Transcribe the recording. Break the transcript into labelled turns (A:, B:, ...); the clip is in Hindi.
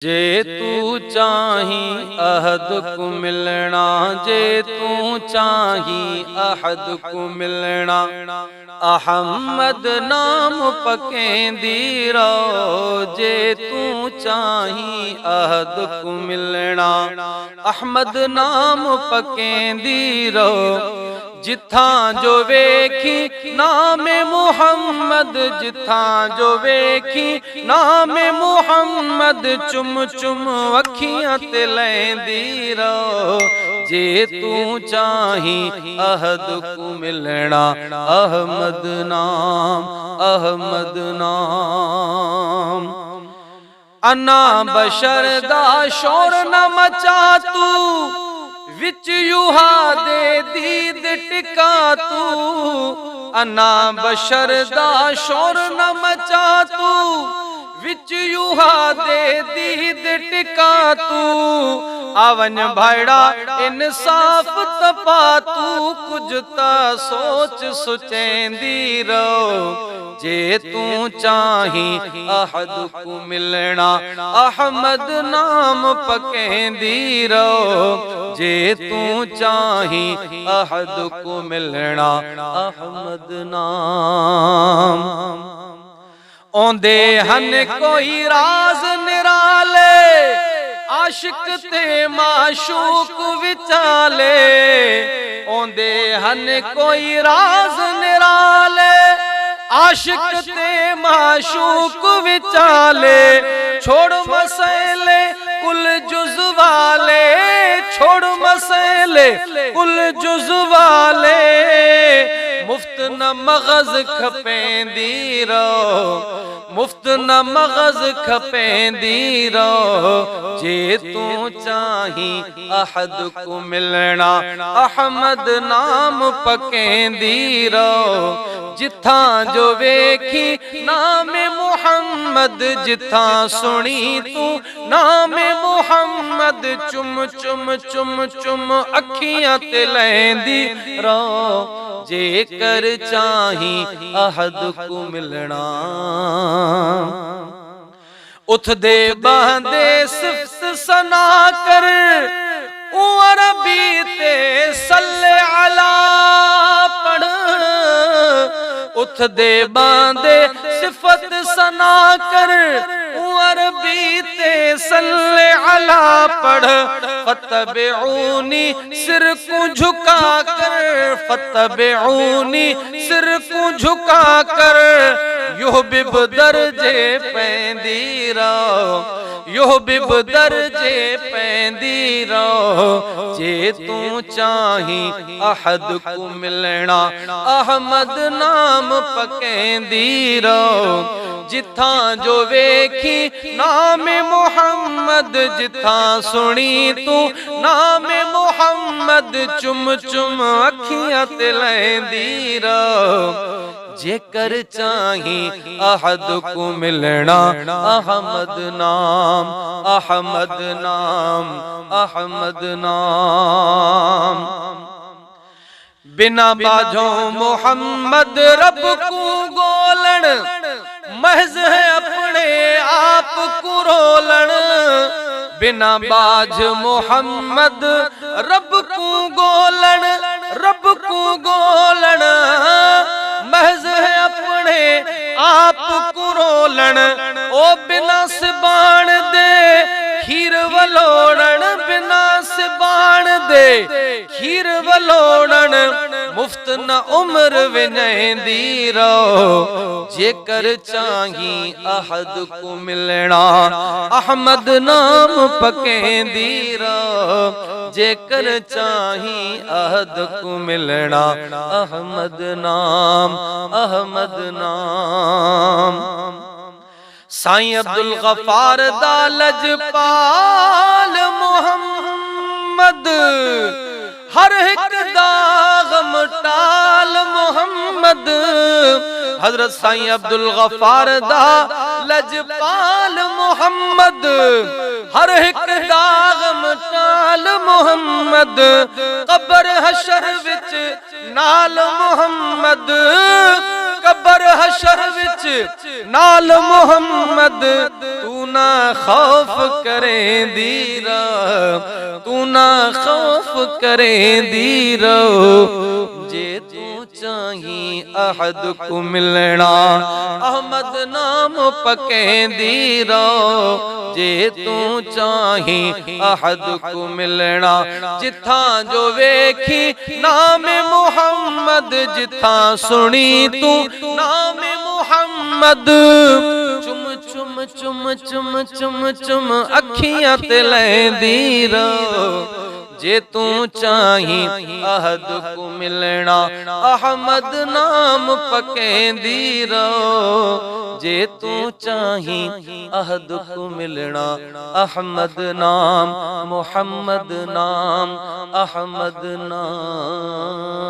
A: जे तू चाही अहद को मिलना, जे तू चाही अहद को मिलना, अहमद नाम पकेंदी रहो। जे तू चाही अहद को मिलना, अहमद नाम पकेंदी रहो। जिथा जो वेखी नामे मुहम्मद, जिथा जो वेखी नामे मुहम्मद, चुम चुम अखियां ते लैंदी रहो। जे तू चाही अहद को मिलना, अहमद नाम, अहमद नाम। अना बशर दा शोर न मचा तू, विच यूहा दे दीद टिका तू। अना बशर दा शोर न मचा तू, विच यूहा दे दीद टिका तू। आवन भाईड़ा इंसाफ तपा तू, कुछ ता सोच सुचेंदी रहो। जे तू चाही अहद को मिलना, अहमद नाम पकेंदी रहो। जे तू चाही अहद को मिलना, अहमद नाम। ओंदे हन कोई राज निराले, आशिक ते माशूक विचाले। ओंदे हन कोई राज निराले, आशिक ते माशूक विचाले। छोड़ मसले कुल जुज़ वाले, छोड़ मसले कुल जुज़ वाले। मुफ्त न मगज खपेंदी रहो, मुफ्त न मगज खपेंदी रहो। जे तू चाही अहद को मिलना, अहमद नाम पकेंदी रहो। जिथा जो वेखी नामे मुहम्मद, जिथा सुनी तू नामे मुहम्मद, चुम चुम चुम चुम अखियां ते लैंदी रहो। जे कर चाही अहद को मिलना, उठ दे बांदे सिफ्त सना कर, अरबी ते सल्ले अला पढ़। उठ दे बांदे सिफत सना कर, अरबी ते सल्ले अला पढ़। फतबेऊनी सिर को झुका कर, फतबेऊनी सिर को झुका कर। युहबिब दर्जे पैंदी रहो, युहबिब दर्जे पैंदी रहो। जे तू चाही अहद को मिलना, अहमद नाम पकेंदी रहो। जिथा जो वेखी नामे मुहम्मद, जिथा सुनी तू नामे मुहम्मद, चुम चुम अखियां ते लैंदी रहो। जेकर चाही अहद को मिलना, अहमद नाम, अहमद नाम, अहमद नाम। बिना बाजों मोहम्मद रब को गोलन, महज है अपने आप को रोलन। बिना बाज मोहम्मद रब को गोलन, रब को गोलन। महज है अपने आप को रोलन। ओ बिना सिबान दे खीर वलोड़न, बिना सिबान दे खीर वलोड़न। मुफ्त न उम्र विनैंदी रहो। जेकर चाही अहद को मिलना, अहमद नाम पकेंदी रहो। जेकर चाही अहद को मिलना, अहमद नाम, अहमद नाम। साईं अब्दुल गफ्फार दा लजपाल मुहम्मद, हर एक दागम टाल मुहम्मद। हजरत साईं अब्दुल गफ्फार दा लजपाल मुहम्मद, हर एक दागम टाल मुहम्मद। कब्र हशर विच नाल मुहम्मद, कबर हशर विच नाल मुहम्मद तू ना खौफ करें दीरा तू ना खौफ करें दीरो जे तू चाही अहद को मिलना अहमद नाम पकें दीरो जे तू चाही अहद को मिलना जिथा जो वेखी नाम मुहम्मद जिथा सुनी तू नाम मुहम्मद चुम चुम चुम चुम चुम चुम अखियां ते लैंदी रहो जे तू चाही अहद को मिलना अहमद नाम पकेंदी रहो जे तू चाही अहद को मिलना अहमद नाम मुहम्मद नाम अहमद नाम।